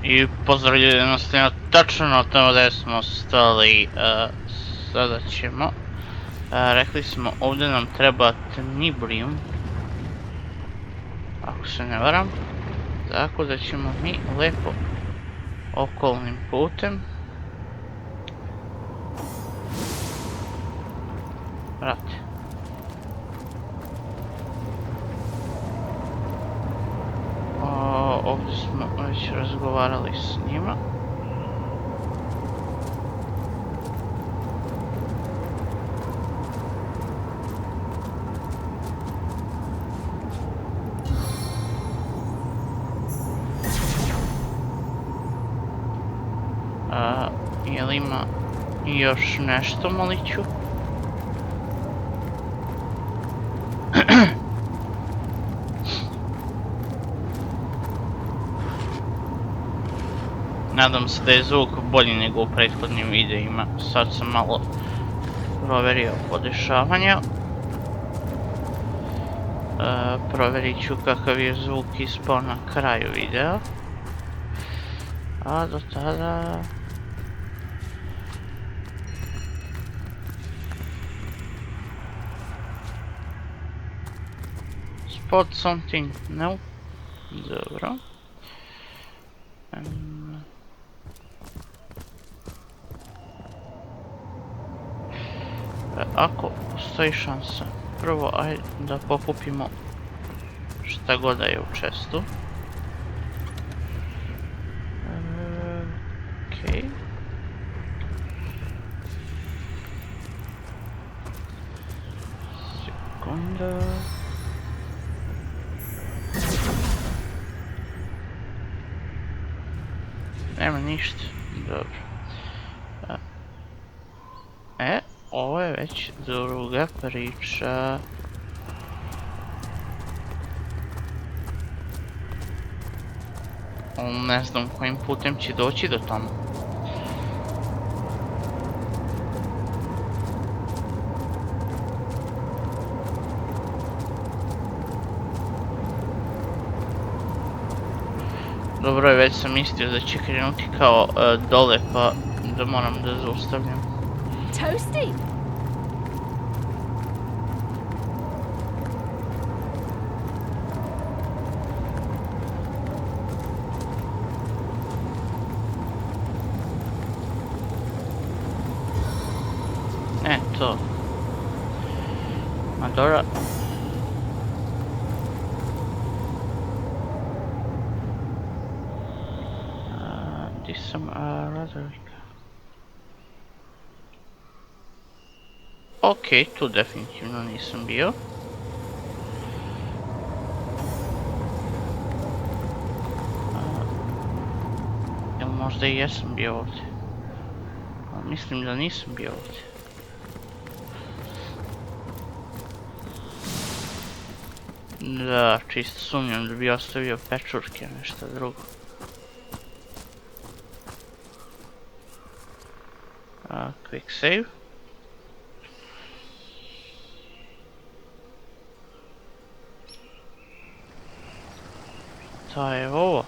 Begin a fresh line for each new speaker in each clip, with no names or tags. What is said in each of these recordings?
I pozdravljeno ste tačno tamo gdje smo stali. Sada ćemo, rekli smo ovdje nam treba tnibrijum, ako se ne varam, tako da ćemo mi lepo okolnim putem. Brate. Ovdje smo već razgovarali s njima. Jel ima još nešto, moliću? Nadam se da je zvuk bolji nego u prethodnim videima. Sad sam malo provjerio podešavanja. Provjerit ću kakav je zvuk ispao na kraju videa. A do tada... Spot something? No? Dobro. Ako postoji šansa, prvo ajde da pokupimo šta god da je u čestu. Okej. Sekunda. Nema ništa, dobro. Ovo je već druga priča. Ne znam kojim putem će doći do tamo. Dobro je, već sam mislio da će krenuti kao dole, pa da moram da zaustavljam.
Toasty?
To. Madora. Di sam Radovika. Okej, tu definitivno nisam bio. Jel možda i jesam bio ovdje? Mislim da nisam bio ovdje. Da, čisto sumnjam da bi ostavio pečurke, nešto drugo. Quick save. Ta je ovo.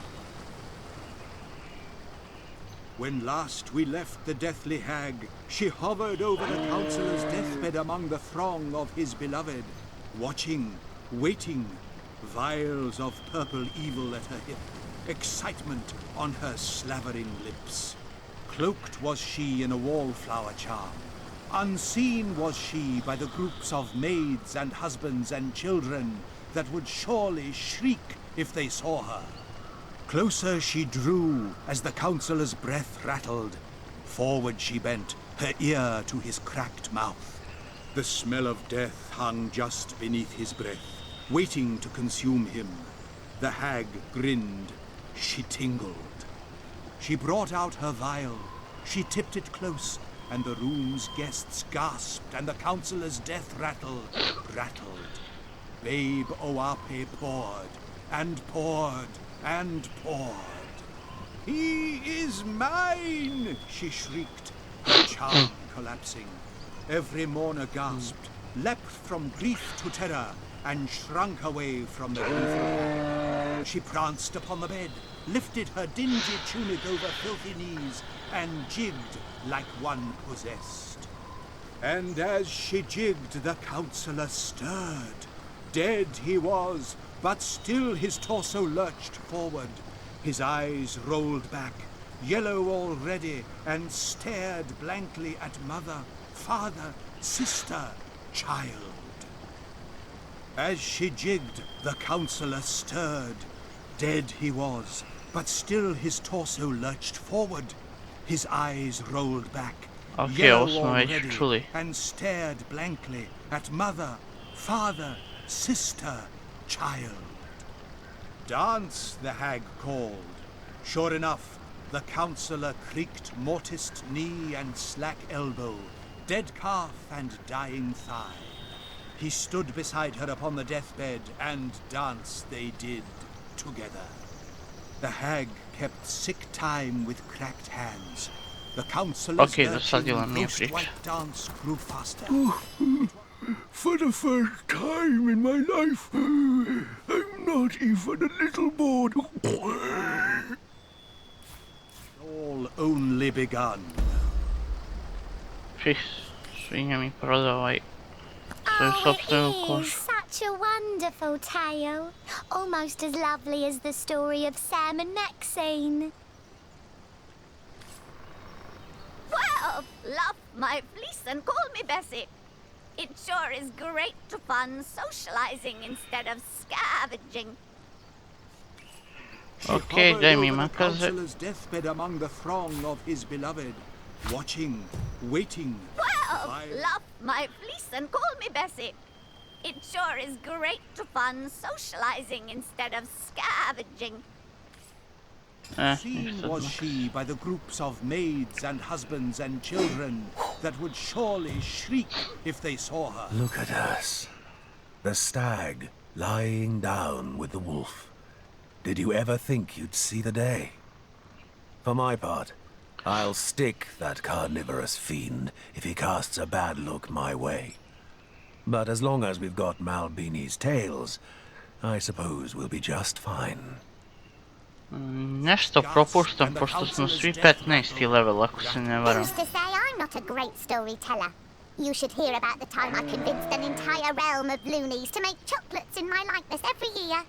When last we left the deathly hag, she hovered over the councillor's deathbed among the throng of his beloved, watching, waiting, vials of purple evil at her hip, excitement on her slavering lips. Cloaked was she in a wallflower charm. Unseen was she by the groups of maids and husbands and children that would surely shriek if they saw her. Closer she drew as the councillor's breath rattled. Forward she bent, her ear to his cracked mouth. The smell of death hung just beneath his breath, waiting to consume him. The hag grinned. She tingled. She brought out her vial. She tipped it close, and the room's guests gasped, and the councillor's death rattle rattled. Babe Oape poured, and poured, and poured. "He is mine!" she shrieked, her charm collapsing. Every mourner gasped, leapt from grief to terror, and shrunk away from the roof. She pranced upon the bed, lifted her dingy tunic over filthy knees, and jigged like one possessed. And as she jigged, the councillor stirred. Dead he was, but still his torso lurched forward. His eyes rolled back, yellow already, and stared blankly at mother, father, sister, child. As she jigged, the councillor stirred. Dead he was, but still his torso lurched forward. His eyes rolled back, yellow already, and stared blankly at mother, father, sister, child. Dance, the hag called. Sure enough, the councillor creaked mortised knee and slack elbow, dead calf and dying thigh. He stood beside her upon the deathbed, and dance they did together. The hag kept sick time with cracked hands. The councillor's ghost-white dance grew faster.
For the first time in my life, I'm not even a little bored.
All only begun.
Svinja mi prodaj svoju sopstvenu kožu.
Such a wonderful tale. Almost as lovely as the story of Sam and Maxine.
Well, love my fleece and call me Bessie. It sure is great fun socializing instead of scavenging.
Okay, daj mi makaze.
Councillor's deathbed among the throng of his beloved, watching, waiting.
Well, love my fleece and call me Bessie. It sure is great fun socializing instead of scavenging.
Seen was she by the groups of maids and husbands and children that would surely shriek if they saw her.
Look at us. The stag lying down with the wolf. Did you ever think you'd see the day? For my part, I'll stick that carnivorous fiend if he casts a bad look my way. But as long as we've got Malbini's tails, I suppose we'll be just fine.
Nešto propuštam, pošto smo svi 15. level, ako se ne varam.
Who's to say I'm not a great storyteller? You should hear about the time I convinced an entire realm of loonies to make chocolates in my likeness every year.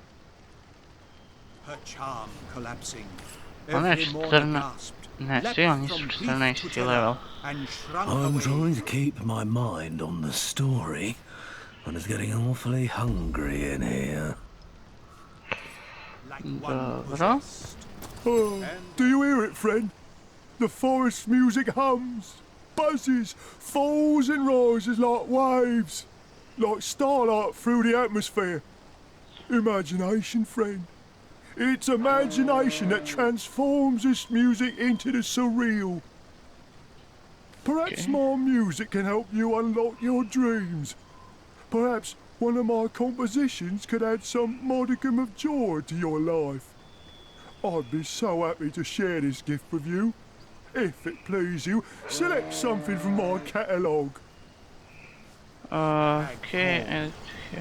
Her charm collapsing.
Ona je 14... Ne, svi oni su 14. level.
I'm trying to keep my mind on the story, but it's getting awfully hungry in here.
Dobro.
Oh, do you hear it, friend? The forest music hums, buzzes, falls and rises like waves, like starlight through the atmosphere. Imagination, friend. It's imagination that transforms this music into the surreal. Perhaps my music can help you unlock your dreams. Perhaps one of my compositions could add some modicum of joy to your life. I'd be so happy to share this gift with you. If it please you, select something from my catalogue.
Okay.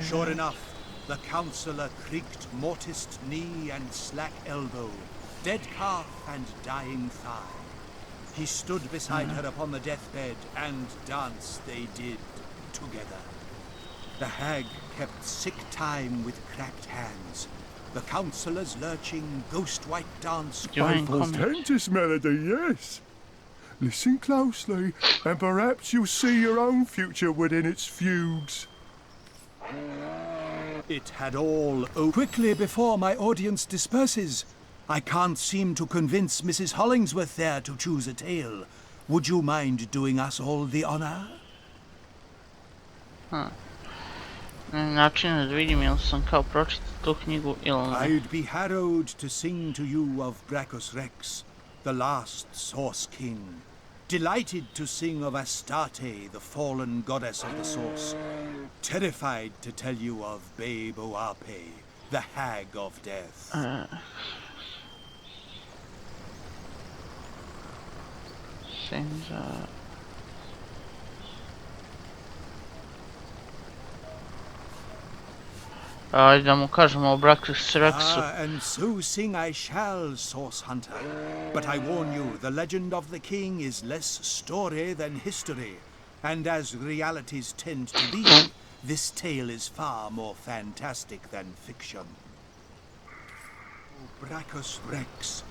Sure enough, the councillor creaked mortised knee and slack elbow, dead calf and dying thigh. He stood beside her upon the deathbed, and dance they did together. The hag kept sick time with cracked hands. The councillor's lurching, ghost-white dance.
A portentous melody, yes. Listen closely, and perhaps you'll see your own future within its fugues.
It had all quickly before my audience disperses. I can't seem to convince Mrs. Hollingsworth there to choose a tale. Would you mind doing us all the honor?
Način da vidim ili sam kao pročitao tu knjigu ili ne.
I'd be harrowed to sing to you of Brachus Rex, the last Source King. Delighted to sing of Astarte, the fallen goddess of the source. Terrified to tell you of Babe Oape, the hag of death.
Senza... Ajde da mu kažemo o braku s Rexu.
And so sing I shall, Source Hunter. But I warn you, the legend of the king is less story than history. And as realities tend to be, this tale is far more fantastic than fiction. Brachus Rex,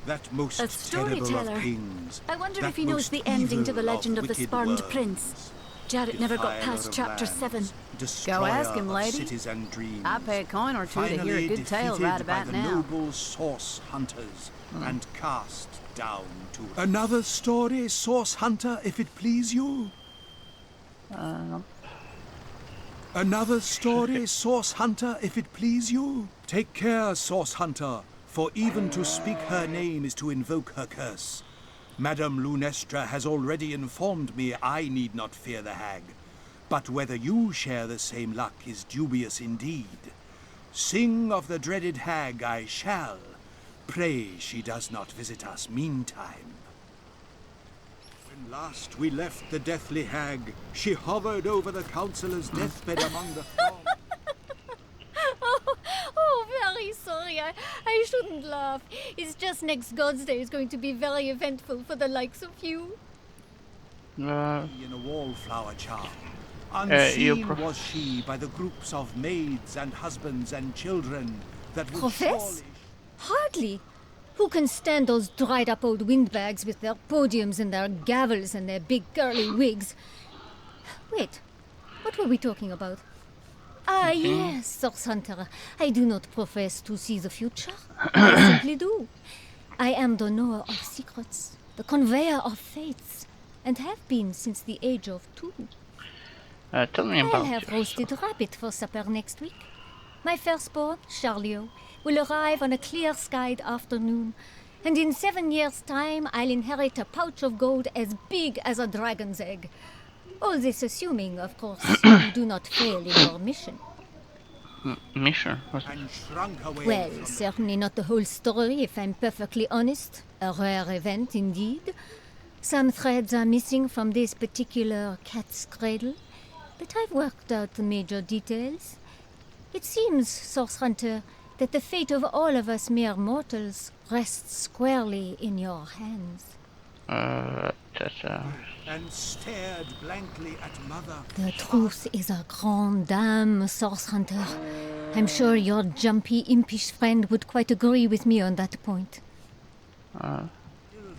that most
A
terrible
storyteller.
of kings.
I wonder
that
if he knows
most
the ending to the
evil
legend of the
wicked
spurned
worlds.
prince. Jared never got
Defiler
past
of
chapter
lands,
7.
destroyer
ask him,
of
lady.
cities and dreams.
I'd pay a coin or two to hear a
Finally
good tale
defeated
right about
by the
now.
noble Source Hunters and cast down to another story, Source Hunter, if it please you. Another story, Source Hunter, if it please you. Take care, Source Hunter, for even to speak her name is to invoke her curse. Madame Lunestra has already informed me I need not fear the hag, but whether you share the same luck is dubious indeed. Sing of the dreaded hag I shall. Pray she does not visit us meantime. When last we left the deathly hag, she hovered over the councillor's deathbed among the throng.
Oh, very sorry. I shouldn't laugh. It's just next God's Day is going to be very eventful for the likes of you.
In a wallflower charm.
you
Unseen
prof-
was she by the groups of maids and husbands and children that would
Profess?
surely...
Hardly. Who can stand those dried-up old windbags with their podiums and their gavels and their big curly wigs? Wait, what were we talking about? Ah, yes, Source Hunter. I do not profess to see the future. I simply do. I am the knower of secrets, the conveyor of fates, and have been since the age of 2.
Tell me
I'll
about
have
yourself.
roasted rabbit for supper next week. My firstborn, Charlio, will arrive on a clear-skied afternoon, and in 7 years' time I'll inherit a pouch of gold as big as a dragon's egg. All this assuming, of course, you do not fail in your mission.
Mission? What?
and shrunk away
Well,
from the
certainly not the whole story, if I'm perfectly honest. A rare event indeed. Some threads are missing from this particular cat's cradle, but I've worked out the major details. It seems, Source Hunter, that the fate of all of us mere mortals rests squarely in your hands.
and stared blankly at Mother.
The truth is a grande dame, Source Hunter. I'm sure your jumpy, impish friend would quite agree with me on that point.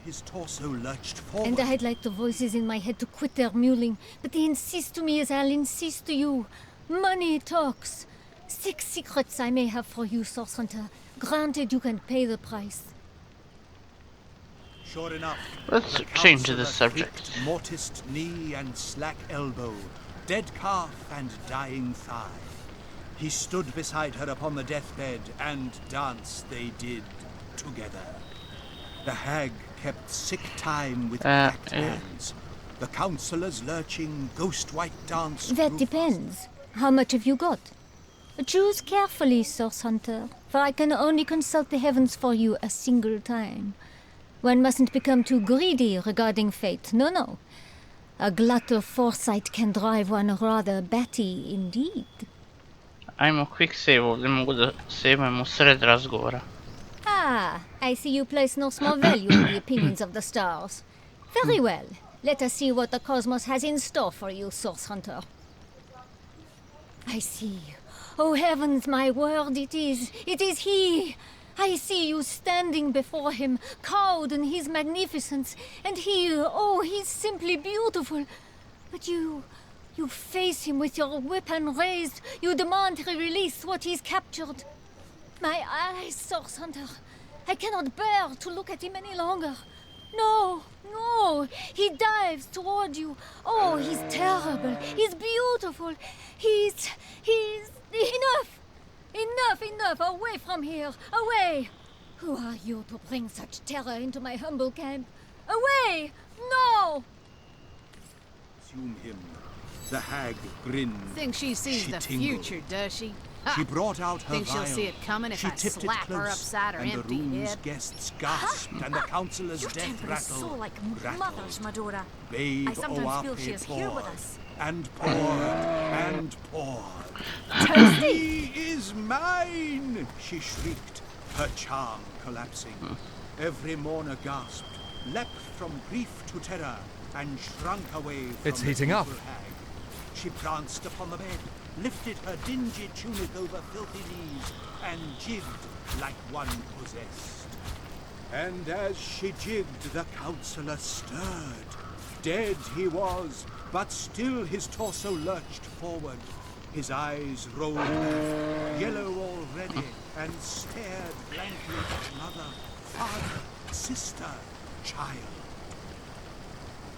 His torso lurched forward.
And I'd like the voices in my head to quit their mewling, but they insist to me as I'll insist to you. Money talks. 6 secrets I may have for you, Source Hunter. Granted, you can pay the price.
Sure enough,
Let's
the
change the
counsellor
subject.
creaked mortised knee and slack elbow, dead calf and dying thigh. He stood beside her upon the deathbed, and dance they did together. The hag kept sick time with cracked hands. The counsellor's lurching, ghost-white dance
That
grew
depends. How much have you got? Choose carefully, Source Hunter, for I can only consult the heavens for you a single time. One mustn't become too greedy regarding fate. No. A glut of foresight can drive one rather batty indeed.
Ajmo quick save ovdje, mogu da savujemo sred razgovora.
Ah, I see you place no small value on the opinions of the stars. Very well. Let us see what the cosmos has in store for you, Source Hunter. I see. Oh heavens, my word, it is he! I see you standing before him, cowed in his magnificence, and he's simply beautiful. But you face him with your weapon raised, you demand he release what he's captured. My eyes, Source Hunter, I cannot bear to look at him any longer. No, he dives toward you. Oh, he's terrible, he's beautiful, he's... Enough, away from here, away! Who are you to bring such terror into my humble camp? Away! No!
Consume him. The hag grinned.
Think she sees the
tingled.
future, does she?
She brought out her
Think she'll
vial.
see it coming if
She
I
tipped it
slap her
close,
upside her
and the
empty
room's
head?
guests gasped, and the councillor's
Your
death
temper is so
rattle
like
rattled.
mother's, Medora.
Babe
I sometimes feel
Oape
she is here with
poured,
us.
and poured, and poured.
Toasty!
He is mine! She shrieked, her charm collapsing. Every mourner gasped, leapt from grief to terror, and shrunk away from
It's
the
heating up.
brutal hag. She pranced upon the bed, lifted her dingy tunic over filthy knees, and jigged like one possessed. And as she jigged, the councillor stirred. Dead he was, but still his torso lurched forward. His eyes rolled back, yellow already, and stared blankly at mother, father, sister, child.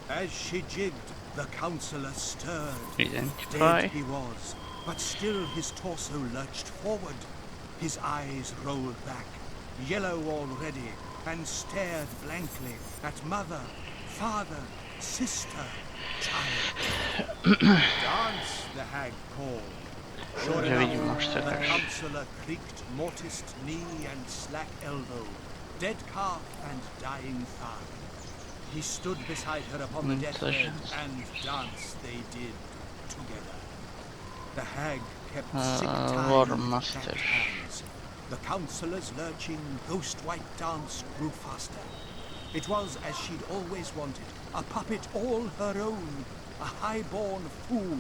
As she jigged, the councillor stirred.
Identify.
Dead he was, but still his torso lurched forward. His eyes rolled back, yellow already, and stared blankly at mother, father, sister, child. Dance, the hag called. Sure
Że
enough,
widzimy już
the
też.
councillor creaked mortised knee and slack elbow, dead calf and dying thigh. He stood beside her upon the deathbed, and dance they did together. The hag kept sick time
War
with
Master.
clapped hands. The councillor's lurching, ghost-white dance grew faster. It was as she'd always wanted, a puppet all her own, a high-born fool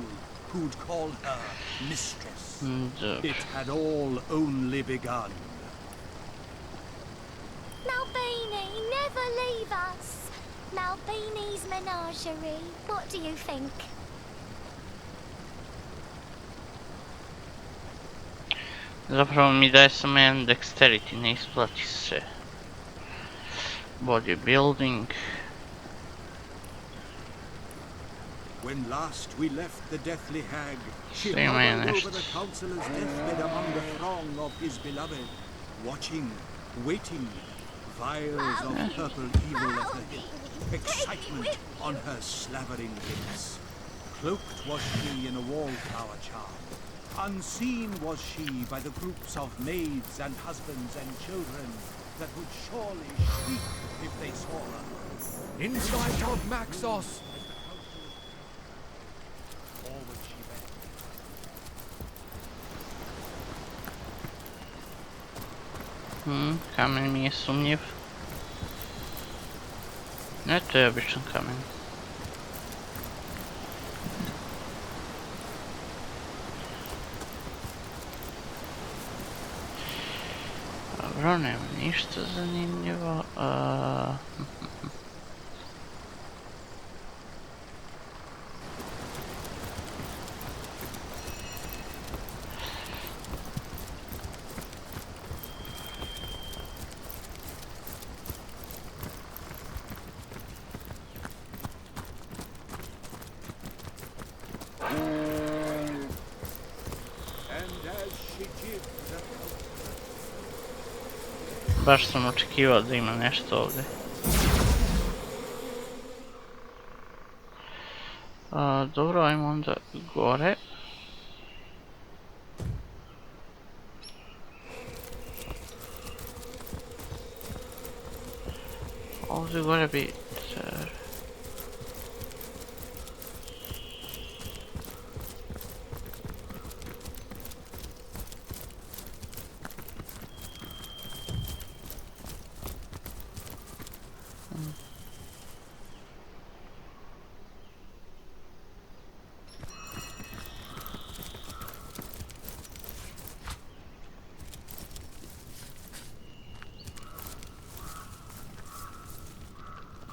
who'd call her mistress.
Dobrze.
It had all only begun.
Malbini, never leave us. Malbini's menagerie. What do you think?
Zapravo mi daje samo jedan dexterity, ne isplati se. Body building.
When last we left the deathly hag, she
Same man,
hovered
echt.
over the councillor's deathbed among the throng of his beloved, watching, waiting, vials of purple evil at her hip, excitement on her slavering lips. Cloaked was she in a wallflower charm. Unseen was she by the groups of maids and husbands and children that would surely shriek if they saw her.
Inside of Maxos!
Forward she went.
Kamen mi je sumnjiv. Ne, to je običan kamen. Dobro, nema ništa zanimljivo.
And as she jigged the
Baš sam očekivao da ima nešto ovdje. Dobro, ajmo onda gore. Ovdje gore bi...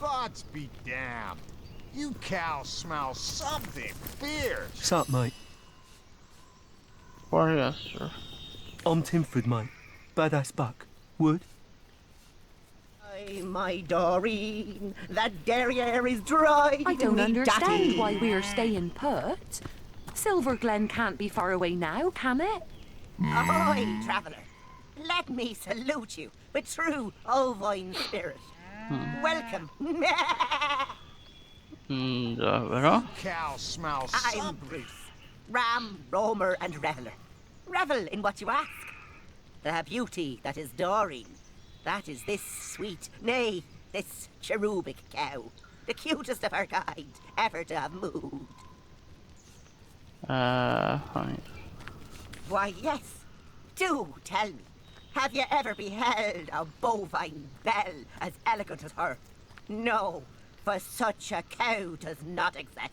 Gods be damned. You cows smell something fierce.
Sup, mate?
Warrior, sir.
I'm Timford, mate. Badass buck. Wood?
Ay, my Doreen, that derriere is dry.
I don't
me
understand
daddy.
why we're staying put. Silver Glen can't be far away now, can it?
Ahoy, traveller. Let me salute you with true ovine spirit. Welcome.
Dobro.
Cows smell
I'm
something.
Bruce, ram, roamer, and reveller. Revel in what you ask. The beauty that is Doreen, that is this sweet, nay, this cherubic cow. The cutest of her kind ever to have moved.
Honey.
Why, yes. Do tell me, have you ever beheld a bovine belle as elegant as her? No, for such a cow does not exist.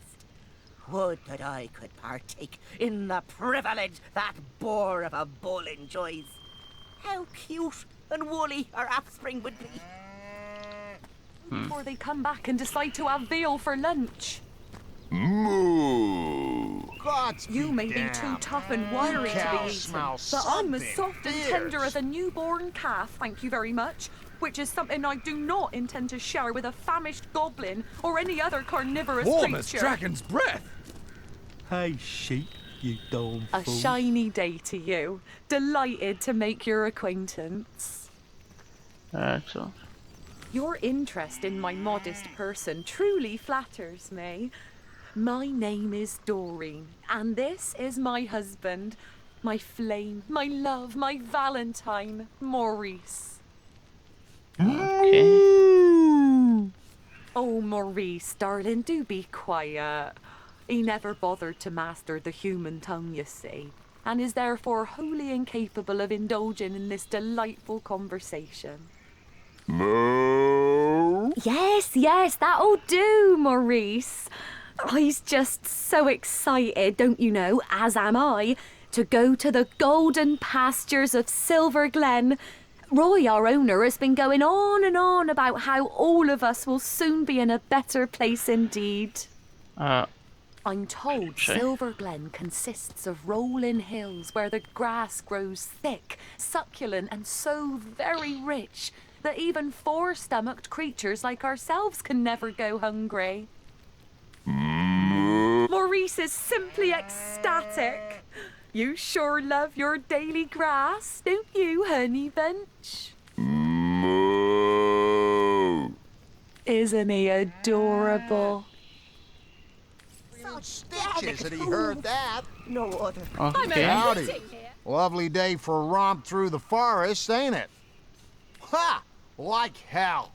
Would that I could partake in the privilege that boar of a bull enjoys. How cute and woolly our offspring would be.
Before they come back and decide to have veal for lunch.
Moo! Gods
You may be
damned.
too tough and wiry to be
Cow
eaten,
smells
but I'm as
something
soft and
fierce.
tender as a newborn calf, thank you very much, which is something I do not intend to share with a famished goblin or any other carnivorous
Warm as
creature.
dragon's breath.
Hey, sheep, you darn
A
fool.
shiny day to you. Delighted to make your acquaintance.
Excellent.
Your interest in my modest person truly flatters me. My name is Doreen, and this is my husband, my flame, my love, my Valentine, Maurice.
Okay.
Oh, Maurice, darling, do be quiet. He never bothered to master the human tongue, you see, and is therefore wholly incapable of indulging in this delightful conversation.
Moo!
Yes, that'll do, Maurice. He's just so excited, don't you know, as am I, to go to the golden pastures of Silver Glen. Roy, our owner, has been going on and on about how all of us will soon be in a better place indeed. I'm told
Okay.
Silver Glen consists of rolling hills where the grass grows thick, succulent, and so very rich that even four-stomached creatures like ourselves can never go hungry. Maurice is simply ecstatic. You sure love your daily grass, don't you, honey bunch?
Moo!
Isn't he adorable?
Stitches that he heard that.
No other.
Okay.
Howdy. Lovely day for a romp through the forest, ain't it? Ha! Like hell.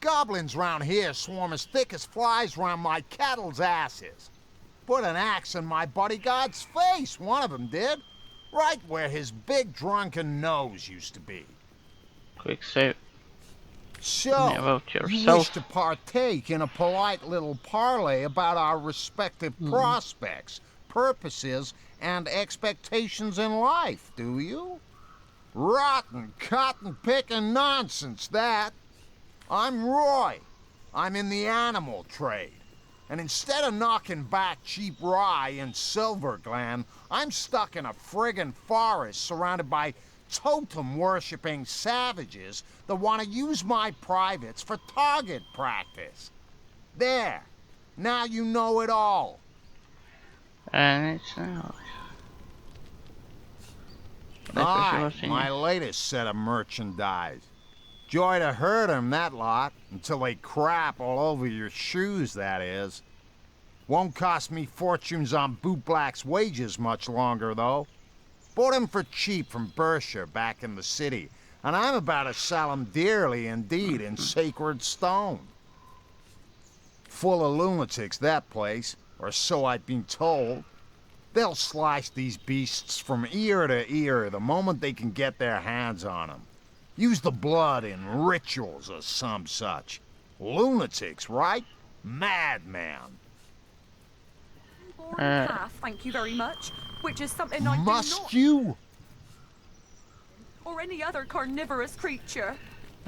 Goblins round here swarm as thick as flies round my cattle's asses. Put an axe in my bodyguard's face, one of them did. Right where his big drunken nose used to be.
Quick save.
So,
Tell me about
you
yourself.
wish to partake in a polite little parley about our respective prospects, purposes, and expectations in life, do you? Rotten, cotton-picking nonsense, that. I'm Roy. I'm in the animal trade. And instead of knocking back cheap rye in Silver Glen, I'm stuck in a friggin' forest surrounded by totem-worshipping savages that want to use my privates for target practice. There. Now you know it all.
And it's now.
Aye, my latest set of merchandise. Joy to herd 'em, that lot, until they crap all over your shoes, that is. Won't cost me fortunes on bootblack's wages much longer, though. Bought 'em for cheap from Berkshire back in the city, and I'm about to sell 'em dearly indeed in sacred stone. Full of lunatics, that place, or so I've been told. They'll slice these beasts from ear to ear the moment they can get their hands on 'em. Use the blood in rituals or some such. Lunatics, right? Madman.
Calf, thank you very much, which is something I do
Must
not,
you?
or any other carnivorous creature.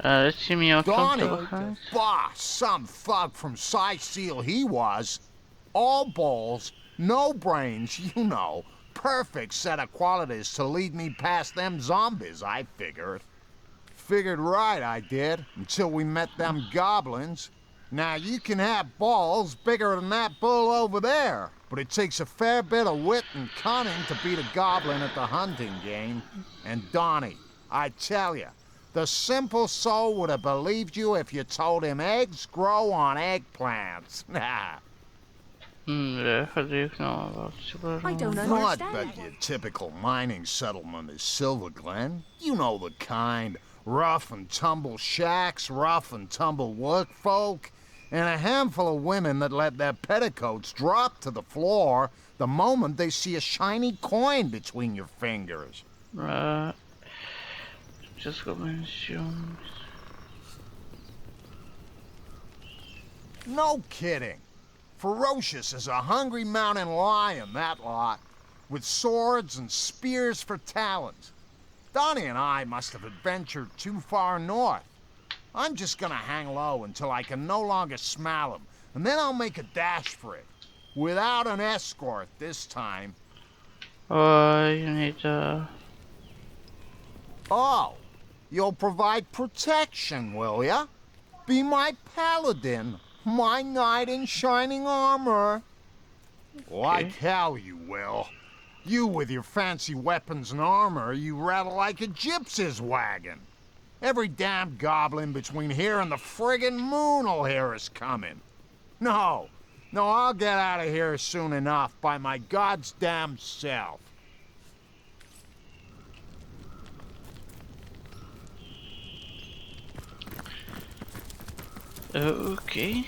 Let's see me out
Donnie?
of
Bah, some thug from Seal he was. All balls, no brains, you know. Perfect set of qualities to lead me past them zombies, I figured. Figured right, I did, until we met them goblins. Now, you can have balls bigger than that bull over there, but it takes a fair bit of wit and cunning to beat a goblin at the hunting game. And Donnie, I tell you, the simple soul would have believed you if you told him eggs grow on eggplants.
I don't
Not
understand.
but your typical mining settlement is Silver Glen. You know the kind. Rough and tumble shacks, rough and tumble workfolk, and a handful of women that let their petticoats drop to the floor the moment they see a shiny coin between your fingers.
Just go mention.
No kidding. Ferocious as a hungry mountain lion, that lot. With swords and spears for talons. Donnie and I must have adventured too far north. I'm just gonna hang low until I can no longer smell him, and then I'll make a dash for it. Without an escort this time.
You need
Oh, you'll provide protection, will ya? Be my paladin, my knight in shining armor. Like hell you will. You with your fancy weapons and armor, you rattle like a gypsy's wagon. Every damn goblin between here and the friggin' moon'll hear us coming. No, I'll get out of here soon enough by my god's damn self.
Okay.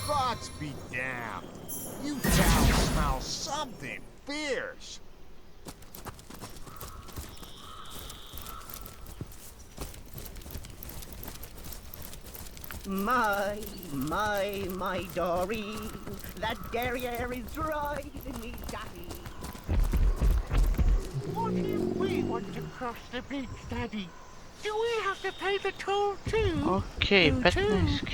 Gods be damned. You town smell something fierce.
My Doreen, that derriere is driving me daddy.
What if we want to cross the bridge, Daddy? Do we have to pay the toll too?
Okay, Petnisk.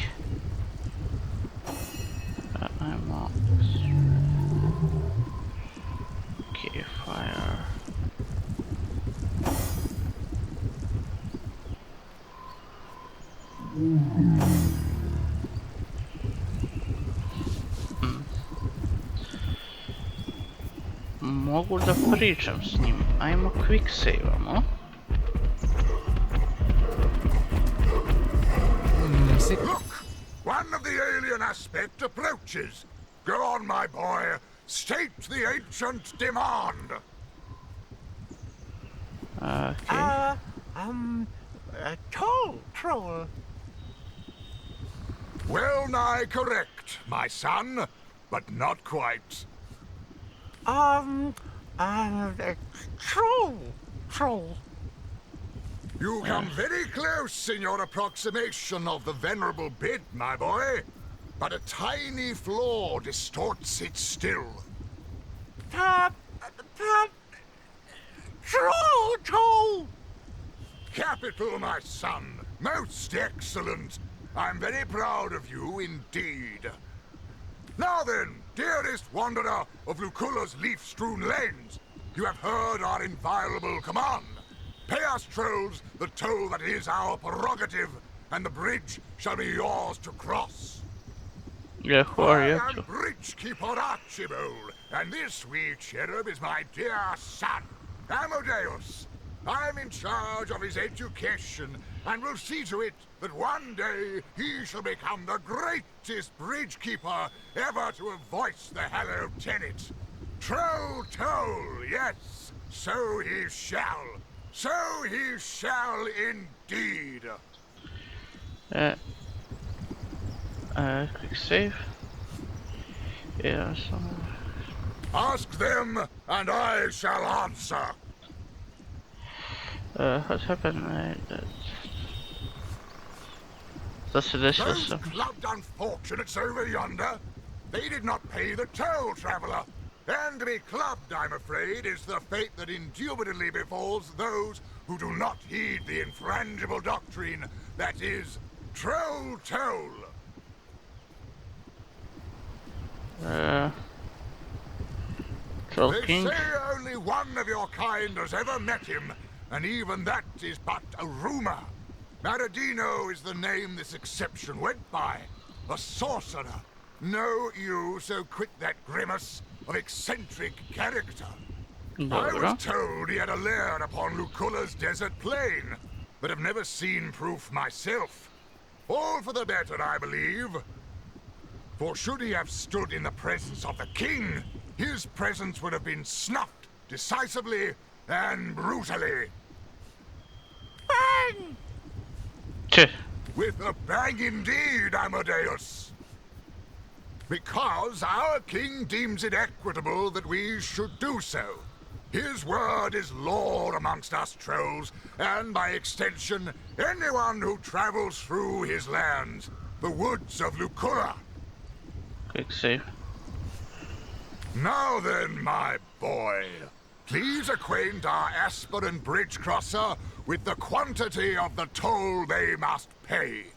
I'm off. Okay, fire. Mogu da pričam s njim. Ajmo quick save-amo.
Look! One of the alien aspect approaches. Go on, my boy. State the ancient demand.
Okay.
Toll troll.
Well nigh correct, my son, but not quite.
Troll.
You come very close in your approximation of the venerable bid, my boy, but a tiny flaw distorts it still.
Troll.
Capital, my son. Most excellent. I'm very proud of you indeed. Now then, dearest wanderer of Lucula's leaf-strewn lanes, you have heard our inviolable command. Pay us, trolls, the toll that is our prerogative, and the bridge shall be yours to cross.
Yeah, who are you?
I am Bridgekeeper Archibald, and this wee cherub is my dear son, Amadeus. I'm in charge of his education, and will see to it that one day he shall become the greatest bridgekeeper ever to have voiced the hallowed tenet. Troll toll, yes, so he shall. So he shall indeed.
Quick save. Yeah, so...
Ask them, and I shall answer.
What happened? That's this
Those
system.
clubbed unfortunates over yonder, they did not pay the toll, traveler. And to be clubbed, I'm afraid, is the fate that indubitably befalls those who do not heed the infrangible doctrine that is troll toll.
Troll
They
King.
say only one of your kind has ever met him, and even that is but a rumor. Maradino is the name this exception went by, a sorcerer. Know you, so quit that grimace of eccentric character. I was told he had a lair upon Lucula's desert plain, but have never seen proof myself. All for the better, I believe. For should he have stood in the presence of the king, his presence would have been snuffed decisively and brutally.
Bang!
With a bang indeed, Amadeus. Because our king deems it equitable that we should do so. His word is law amongst us trolls, and by extension, anyone who travels through his lands, the woods of Lucura.
Quick save.
Now then, my boy, please acquaint our aspirant bridge crosser with the quantity of the toll they must pay.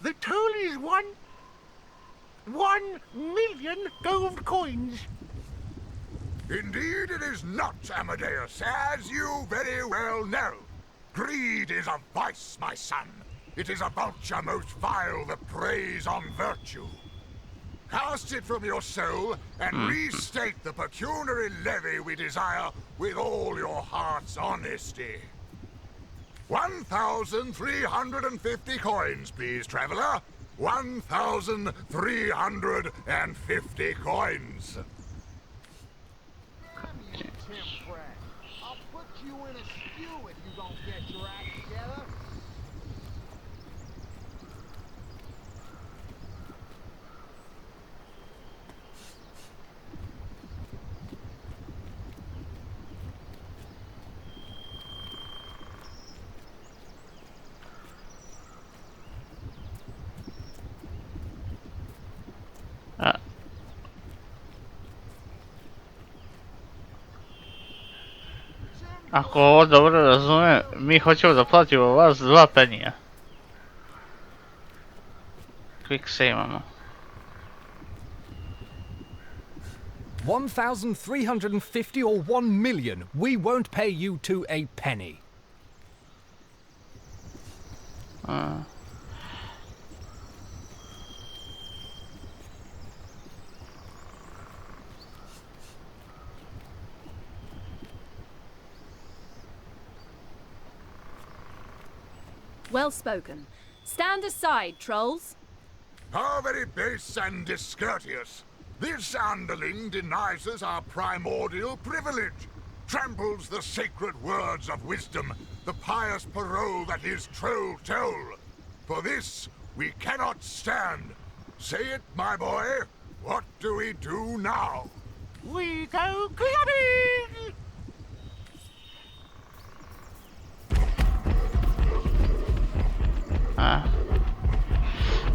The toll is 1,000,000 gold coins.
Indeed it is not, Amadeus, as you very well know. Greed is a vice, my son. It is a vulture most vile that preys on virtue. Cast it from your soul and restate the pecuniary levy we desire with all your heart's honesty. 1,350 coins, please, traveler. 1,350 coins.
I'll put you in a stew if you don't get your act together.
Ako ovo dobro razumijem, mi hoćemo da platimo vas 2 penija. Quick save imamo.
1,350 or 1,000,000. We won't pay you 2 a penny.
Well spoken. Stand aside, trolls.
How very base and discourteous. This underling denies us our primordial privilege, tramples the sacred words of wisdom, the pious parole that is troll toll. For this we cannot stand. Say it, my boy. What do we do now?
We go clubbing!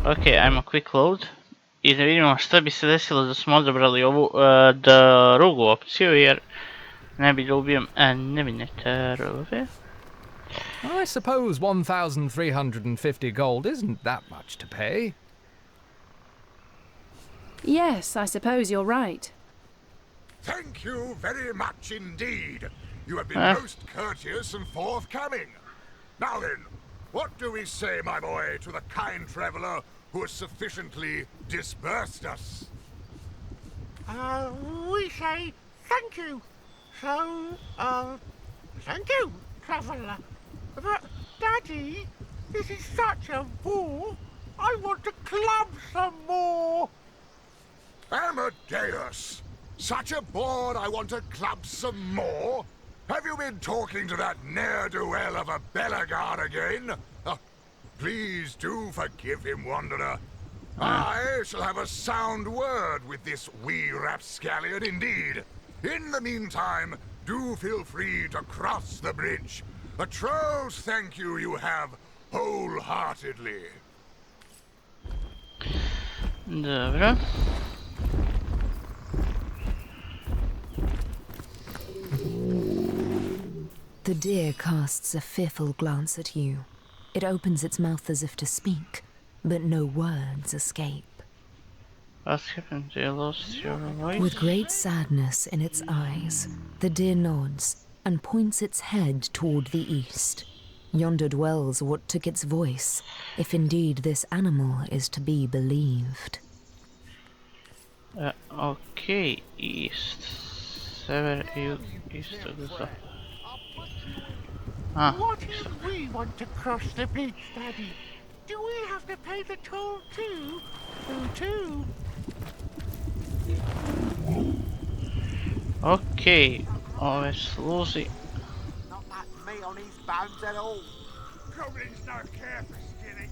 Ok, ajmo quick load. I da vidimo šta bi se desilo da smo odabrali ovu drugu opciju, jer ne bi da ubijem nevine terove.
I suppose 1,350 gold isn't that much to pay.
Yes, I suppose you're right.
Thank you very much indeed. You have been most courteous and forthcoming. Now then, what do we say, my boy, to the kind traveler who has sufficiently disbursed us?
We say thank you. So, thank you, traveler. But, Daddy, this is such a bore. I want to club some more.
Amadeus! Such a bore I want to club some more? Have you been talking to that ne'er-do-well of a Bellegarde again? Please do forgive him, Wanderer. I shall have a sound word with this wee rapscallion indeed. In the meantime, do feel free to cross the bridge. A trow's thank you you have wholeheartedly.
Dobra.
The deer casts a fearful glance at you. It opens its mouth as if to speak, but no words escape.
What happened? You lost your voice?
With great sadness in its eyes, the deer nods and points its head toward the east. Yonder dwells what took its voice, if indeed this animal is to be believed.
Okay, east. Sever, east of the south.
What if we want to cross the bridge, Daddy? Do we have to pay the toll too? Too?
Okej, ove sluzi.
Not that meat on his bones at all.
Goblin's no care for skinny.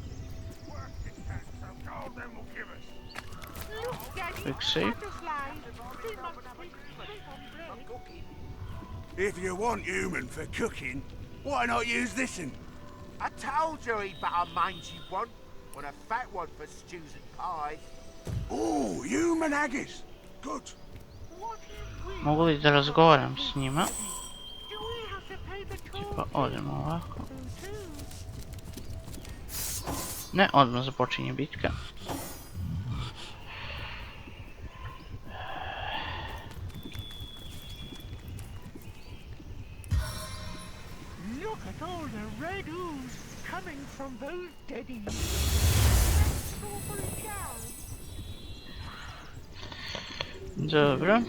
Work it can, so gold them will give us.
Look, Daddy,
Quick save.
butterflies. They must taste great on bread.
If you want human for cooking, why not use this'n?
I told you he'd better mangy one, when a fat one for stews and pies.
Ooh, human haggis. Good.
Mogu li da razgovaram s njima? Tipa odemo ovako. Ne, odmah započinje bitka.
Look at all the red ooze coming from those deadies.
Dobro.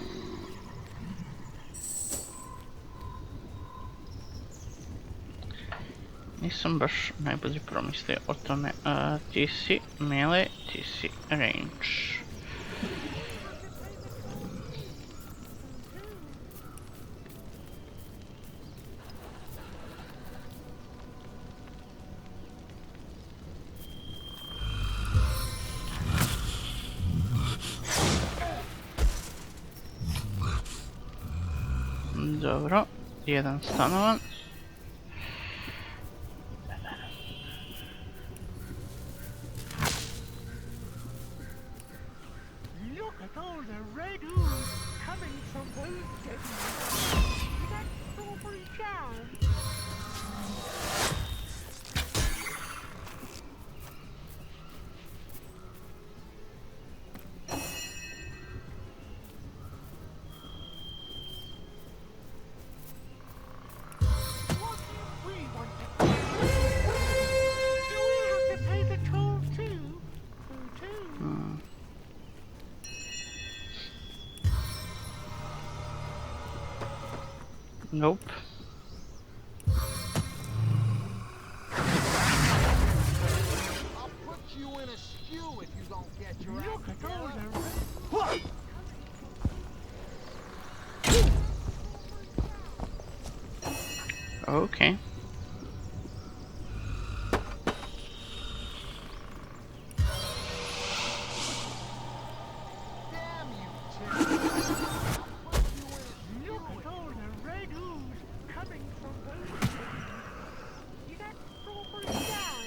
Nisam baš najbolje promislio o tome. Ti si melee, ti si range. Dobro, jedan stanovan.
Look at all the red ooze coming from those deadies. That strawberry jam.
Nope.
I'll put you in a stew if you don't get your
Look
act
at all
together.
Okay.
Look at all the red ooze coming from those deadies. That strawberry jam.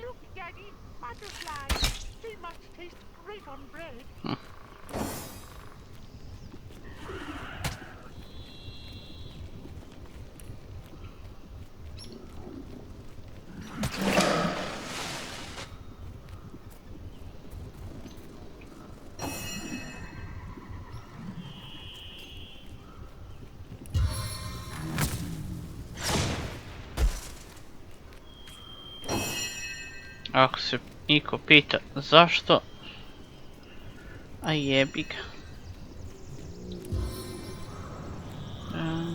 Look, Daddy, butterflies. They must taste great on bread.
Ako se niko pita zašto, a jebi ga.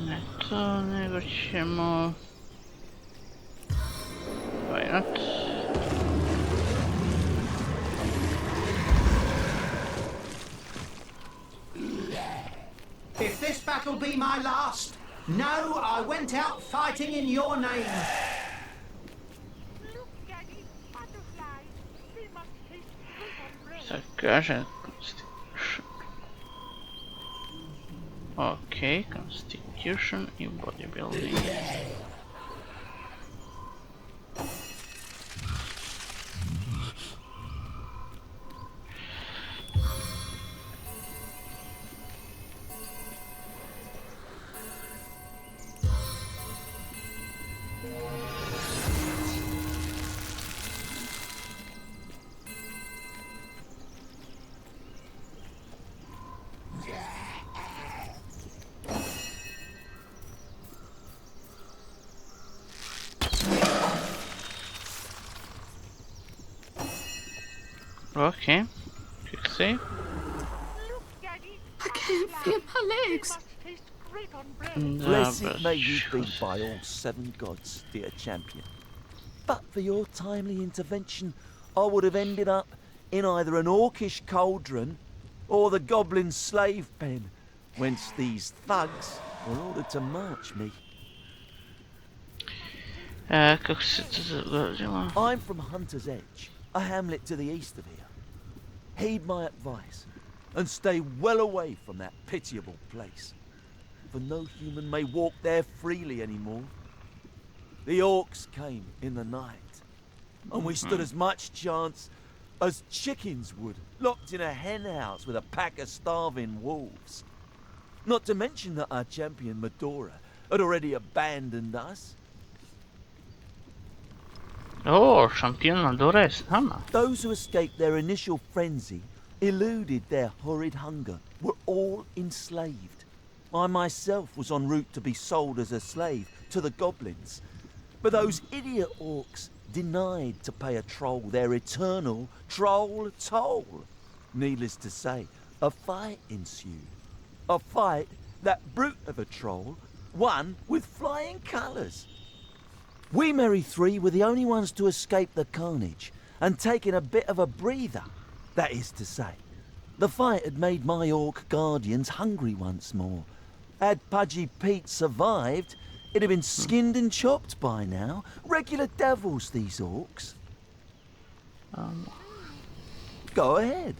Ne to, nego ćemo... Why not?
If this battle be my last, know I went out fighting in your name.
Sad kaže Constitution. Ok, Constitution i bodybuilding. Okay. Quick save.
I can't feel my legs.
Blessed may you be by all 7 gods, dear champion. But for your timely intervention, I would have ended up in either an orcish cauldron or the goblin slave pen, whence these thugs were ordered to march me.
Kako se to dogodilo?
I'm from Hunter's Edge, a hamlet to the east of here. Heed my advice, and stay well away from that pitiable place, for no human may walk there freely anymore. The orcs came in the night, and we stood as much chance as chickens would, locked in a hen house with a pack of starving wolves. Not to mention that our champion Medora had already abandoned us.
Oh, šampion Medora je s nama.
Those who escaped their initial frenzy, eluded their horrid hunger, were all enslaved. I myself was en route to be sold as a slave to the goblins, but those idiot orcs denied to pay a troll their eternal troll toll. Needless to say, a fight ensued. A fight that brute of a troll won with flying colours. We merry three were the only ones to escape the carnage and taking a bit of a breather. That is to say, the fight had made my orc guardians hungry once more. Had Pudgy Pete survived, it'd have been skinned and chopped by now. Regular devils, these orcs. Go ahead.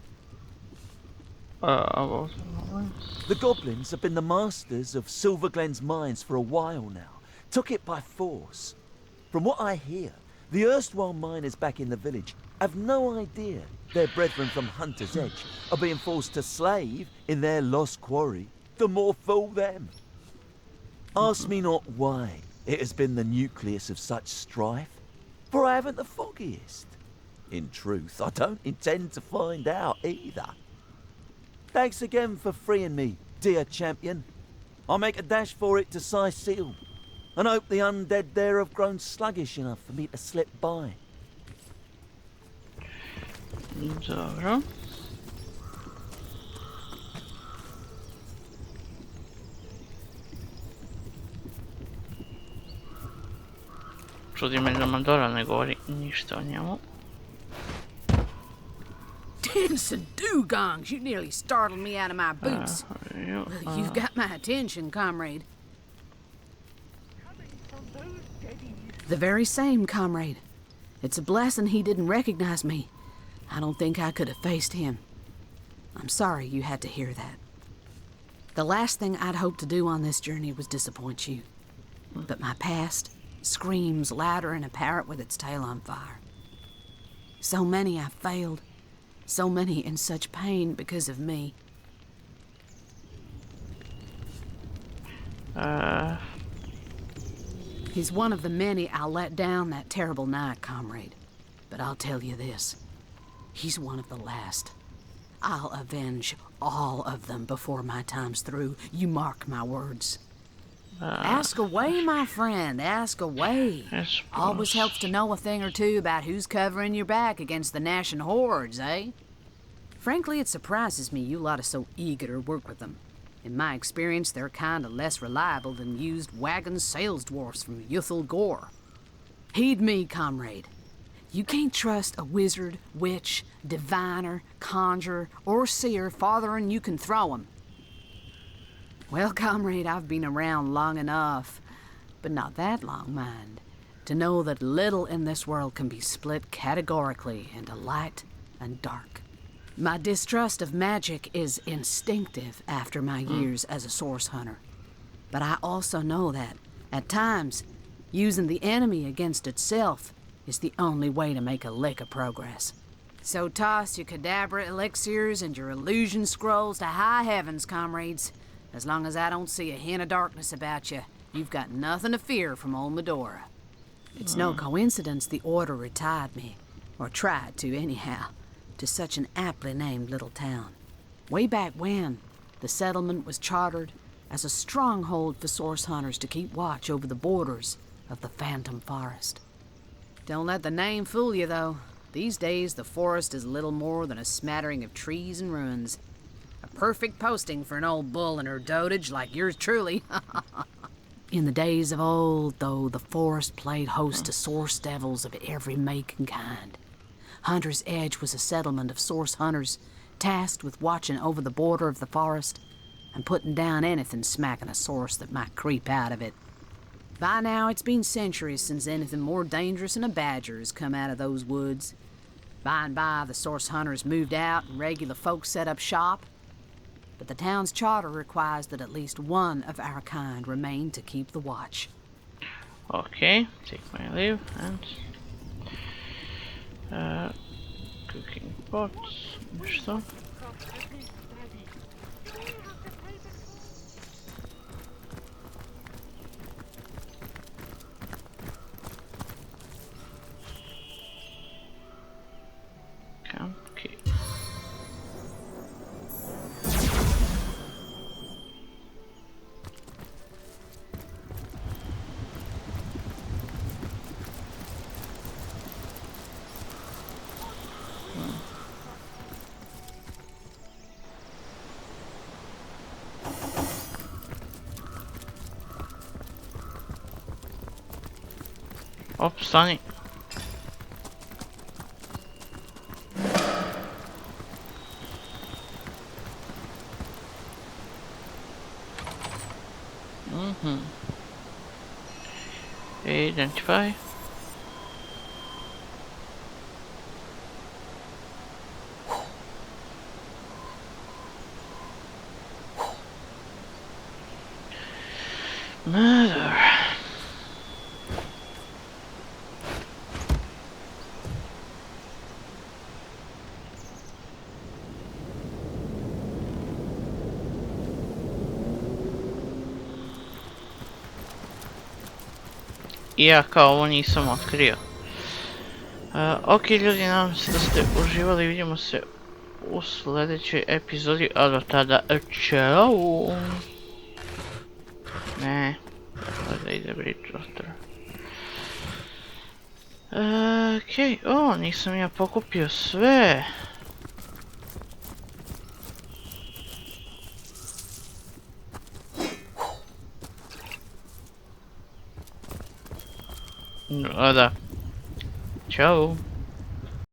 The goblins have been the masters of Silverglen's mines for a while now. Took it by force. From what I hear, the erstwhile miners back in the village have no idea their brethren from Hunter's Edge are being forced to slave in their lost quarry. The more fool them. Ask me not why it has been the nucleus of such strife, for I haven't the foggiest. In truth, I don't intend to find out either. Thanks again for freeing me, dear champion. I'll make a dash for it to Sai Seal, and hope the undead there have grown sluggish enough for me to slip by.
Dobro. Čudi me da Medora ne govori ništa o njemu.
Dancing dugongs, you nearly startled me out of my boots. You've got my attention, comrade. The very same, comrade. It's a blessing he didn't recognize me. I don't think I could have faced him. I'm sorry you had to hear that. The last thing I'd hoped to do on this journey was disappoint you. But my past screams louder than a parrot with its tail on fire. So many I failed. So many in such pain because of me. He's one of the many I let down that terrible night, comrade. But I'll tell you this. He's one of the last. I'll avenge all of them before my time's through. You mark my words. Ask away, my friend. Ask away. Always helps to know a thing or two about who's covering your back against the gnashing hordes, eh? Frankly, it surprises me you lot are so eager to work with them. In my experience, they're kinda less reliable than used wagon sales dwarfs from Yuthel Gore. Heed me, comrade. You can't trust a wizard, witch, diviner, conjurer, or seer farther than you can throw 'em. Well, comrade, I've been around long enough, but not that long, mind, to know that little in this world can be split categorically into light and dark. My distrust of magic is instinctive after my years as a source hunter. But I also know that, at times, using the enemy against itself is the only way to make a lick of progress. So toss your cadabra elixirs and your illusion scrolls to high heavens, comrades. As long as I don't see a hint of darkness about you, you've got nothing to fear from old Medora. It's no coincidence the Order retired me, or tried to anyhow, to such an aptly named little town. Way back when, the settlement was chartered as a stronghold for source hunters to keep watch over the borders of the Phantom Forest. Don't let the name fool you, though. These days, the forest is little more than a smattering of trees and ruins. A perfect posting for an old bull and her dotage like yours truly. In the days of old, though, the forest played host to source devils of every make and kind. Hunter's Edge was a settlement of source hunters, tasked with watching over the border of the forest and putting down anything smacking a source that might creep out of it. By now, it's been centuries since anything more dangerous than a badger has come out of those woods. By and by, the source hunters moved out and regular folks set up shop. But the town's charter requires that at least one of our kind remain to keep the watch.
Okay, take my leave and cooking pots. Что? Okay. Op, stani. Identify. Murder. Ja kao ovo nisam otkrio. Ok ljudi, nadam se da ste uživali, vidimo se u sljedećoj epizodi, a do tada čao! Ne, da ide Bridgewater. Okej, nisam ja pokupio sve. Da. Ćao.